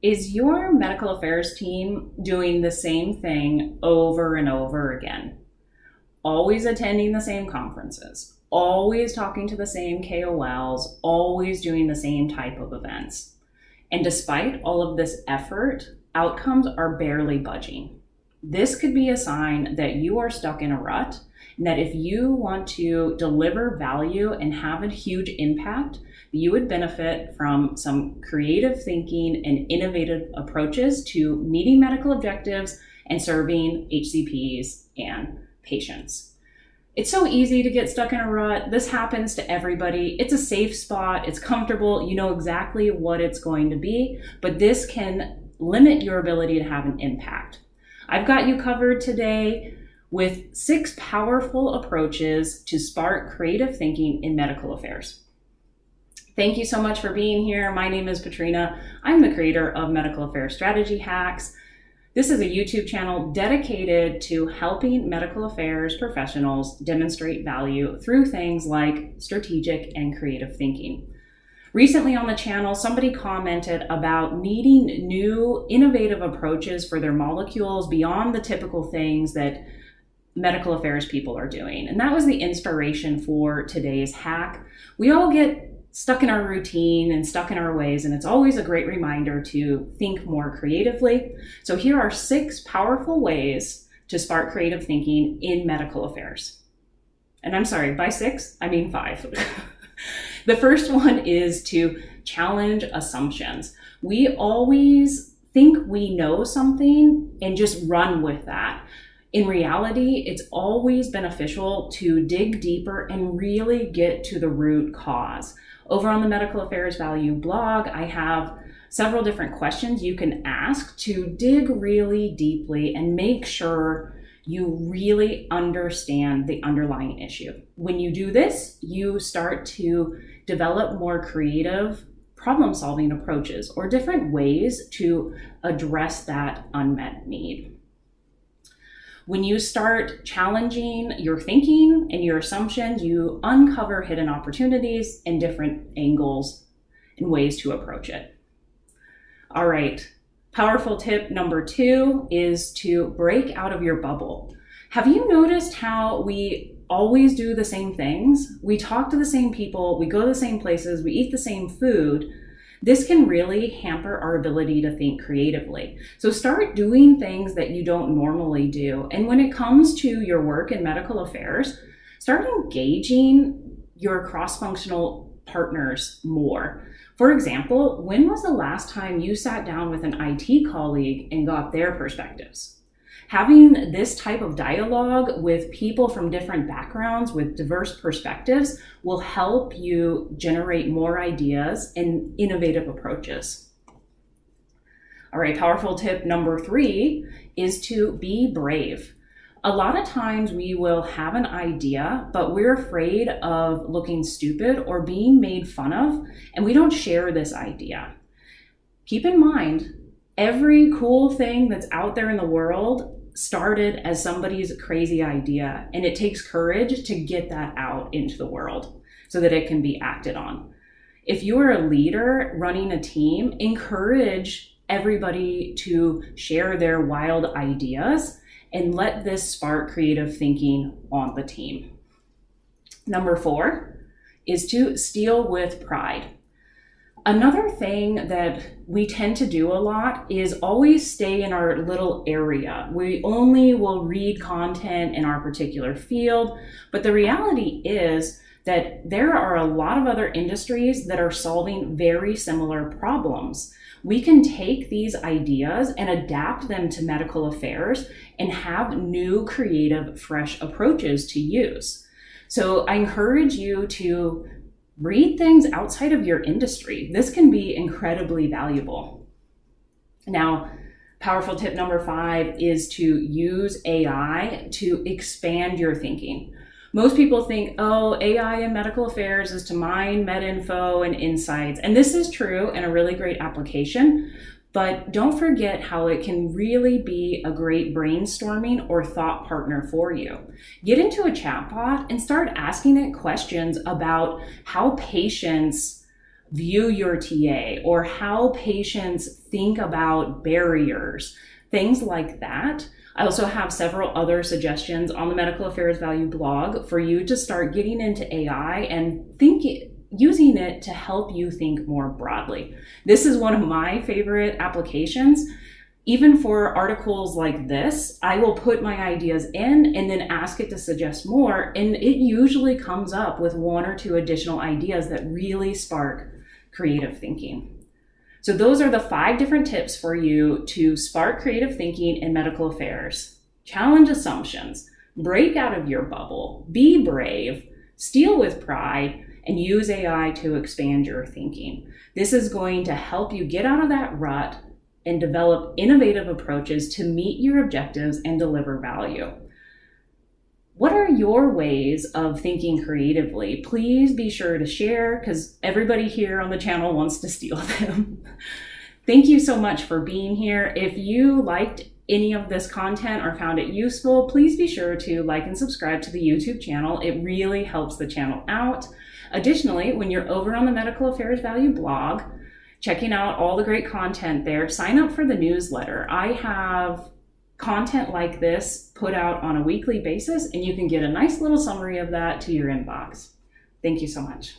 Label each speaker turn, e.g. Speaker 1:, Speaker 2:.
Speaker 1: Is your medical affairs team doing the same thing over and over again? Always attending the same conferences, always talking to the same KOLs, always doing the same type of events. And despite all of this effort, outcomes are barely budging. This could be a sign that you are stuck in a rut, and that if you want to deliver value and have a huge impact, you would benefit from some creative thinking and innovative approaches to meeting medical objectives and serving HCPs and patients. It's so easy to get stuck in a rut. This happens to everybody. It's a safe spot. It's comfortable. You know exactly what it's going to be, but this can limit your ability to have an impact. I've got you covered today with 6 powerful approaches to spark creative thinking in medical affairs. Thank you so much for being here. My name is Patrina. I'm the creator of Medical Affairs Strategy Hacks. This is a YouTube channel dedicated to helping medical affairs professionals demonstrate value through things like strategic and creative thinking. Recently on the channel, somebody commented about needing new innovative approaches for their molecules beyond the typical things that medical affairs people are doing. And that was the inspiration for today's hack. We all get stuck in our routine and stuck in our ways, and it's always a great reminder to think more creatively. So here are 6 powerful ways to spark creative thinking in medical affairs. And I'm sorry, by 6, I mean 5. The first one is to challenge assumptions. We always think we know something and just run with that. In reality, it's always beneficial to dig deeper and really get to the root cause. Over on the Medical Affairs Value blog, I have several different questions you can ask to dig really deeply and make sure you really understand the underlying issue. When you do this, you start to develop more creative problem-solving approaches or different ways to address that unmet need. When you start challenging your thinking and your assumptions, you uncover hidden opportunities and different angles and ways to approach it. All right, powerful tip number 2 is to break out of your bubble. Have you noticed how we always do the same things? We talk to the same people, we go to the same places, we eat the same food. This can really hamper our ability to think creatively. So start doing things that you don't normally do. And when it comes to your work in medical affairs, start engaging your cross-functional partners more. For example, when was the last time you sat down with an IT colleague and got their perspectives? Having this type of dialogue with people from different backgrounds with diverse perspectives will help you generate more ideas and innovative approaches. All right, powerful tip number 3 is to be brave. A lot of times we will have an idea, but we're afraid of looking stupid or being made fun of, and we don't share this idea. Keep in mind, every cool thing that's out there in the world started as somebody's crazy idea, and it takes courage to get that out into the world so that it can be acted on. If you are a leader running a team, encourage everybody to share their wild ideas and let this spark creative thinking on the team. Number 4 is to steal with pride. Another thing that we tend to do a lot is always stay in our little area. We only will read content in our particular field, but the reality is that there are a lot of other industries that are solving very similar problems. We can take these ideas and adapt them to medical affairs and have new, creative, fresh approaches to use. So I encourage you to read things outside of your industry. This can be incredibly valuable. Now, powerful tip number 5 is to use AI to expand your thinking. Most people think, oh, AI in medical affairs is to mine med info and insights. And this is true and a really great application, but don't forget how it can really be a great brainstorming or thought partner for you. Get into a chatbot and start asking it questions about how patients view your TA or how patients think about barriers, things like that. I also have several other suggestions on the Medical Affairs Value blog for you to start getting into AI and using it to help you think more broadly. This is one of my favorite applications. Even for articles like this, I will put my ideas in and then ask it to suggest more, and it usually comes up with one or two additional ideas that really spark creative thinking. So those are the 5 different tips for you to spark creative thinking in medical affairs. Challenge assumptions, break out of your bubble, be brave, steal with pride, and use AI to expand your thinking. This is going to help you get out of that rut and develop innovative approaches to meet your objectives and deliver value. What are your ways of thinking creatively? Please be sure to share, because everybody here on the channel wants to steal them. Thank you so much for being here. If you liked any of this content or found it useful, please be sure to like and subscribe to the YouTube channel. It really helps the channel out. Additionally, when you're over on the Medical Affairs Value blog, checking out all the great content there, sign up for the newsletter. I have content like this put out on a weekly basis, and you can get a nice little summary of that to your inbox. Thank you so much.